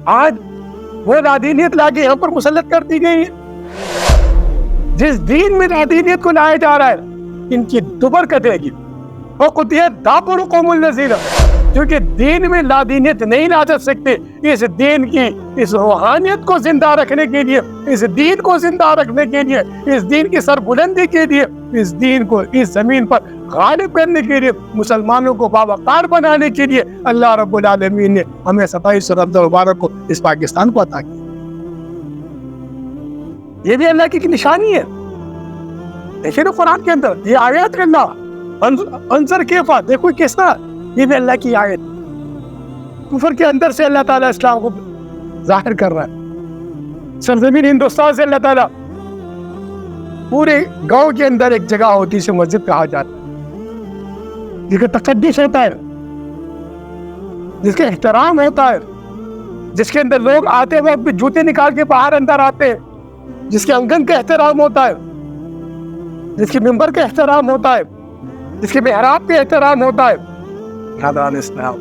آج وہ لادینیت لا کے یہاں پر مسلط کر دی گئی ہے۔ جس دین میں لادینیت کو لایا جا رہا ہے ان کی دوبر کٹے گی۔ وَقُتِلَتْ دَابِرُ الْقَوْمِ الَّذِينَ، کیونکہ دین میں لادینیت نہیں لا جا سکتے، اس دین کی اس روحانیت کو زندہ رکھنے کے لیے، اس دین کو زندہ رکھنے کے لیے، اس دین کی سربلندی کے لیے، اس دین کو اس زمین پر غالب کرنے کے لیے، مسلمانوں کو باوقار بنانے کے لیے اللہ رب العالمین نے ہمیں 27 رمضان مبارک کو اس پاکستان کو عطا کیا۔ یہ بھی اللہ کی ایک نشانی ہے۔ دیکھیں نا قرآن کے اندر یہ آیات کے اللہ انظر کیفا، دیکھو کس طرح، یہ بھی اللہ کی آیت، کفر کے اندر سے اللہ تعالیٰ اسلام کو ظاہر کر رہا ہے۔ سرزمین ہندوستان سے اللہ تعالیٰ پورے گاؤں کے اندر ایک جگہ ہوتی ہے، اسے مسجد کہا جاتا ہے، جس کا تقدس ہوتا ہے، جس کا احترام ہوتا ہے، جس کے اندر لوگ آتے وقت بھی جوتے نکال کے باہر اندر آتے ہیں، جس کے آنگن کا احترام ہوتا ہے، جس کے ممبر کا احترام ہوتا ہے، جس کے محراب کا احترام ہوتا ہے۔ حضرات اسلام،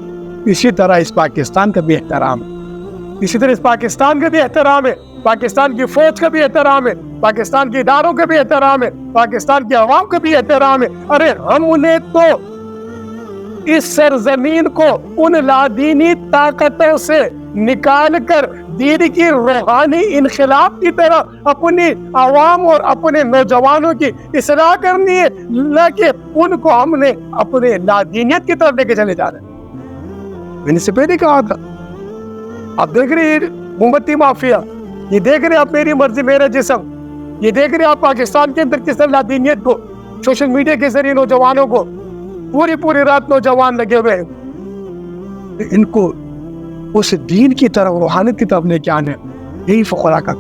اسی طرح اس پاکستان کا بھی احترام ہے، اسی طرح اس پاکستان کا بھی احترام ہے، پاکستان کی فوج کا بھی احترام ہے، پاکستان کے اداروں کا بھی احترام ہے، پاکستان کے عوام کا بھی احترام ہے۔ ارے ہم انہیں تو اس سرزمین کو ان لادینی طاقتوں سے نکال کر دین کی روحانی انقلاب کی طرح اپنی عوام اور اپنے نوجوانوں کی اصلاح کرنی ہے، نہ کہ ان کو ہم نے اپنے لادینیت کی طرف لے کے چلے جا رہے ہیں۔ میں نے سے پہلے کہا تھا، آپ دیکھ رہے ہیں موم بتی مافیا، یہ دیکھ رہے ہیں آپ میری مرضی میرا جسم، یہ دیکھ رہے ہیں آپ پاکستان کے اندر کس طرح لادینیت کو سوشل میڈیا کے ذریعے نوجوانوں کو پوری رات نوجوان لگے ہوئے ہیں، ان کو اس دین کی طرف روحانیت کی طرف لے کے آنے، یہی فقراء کا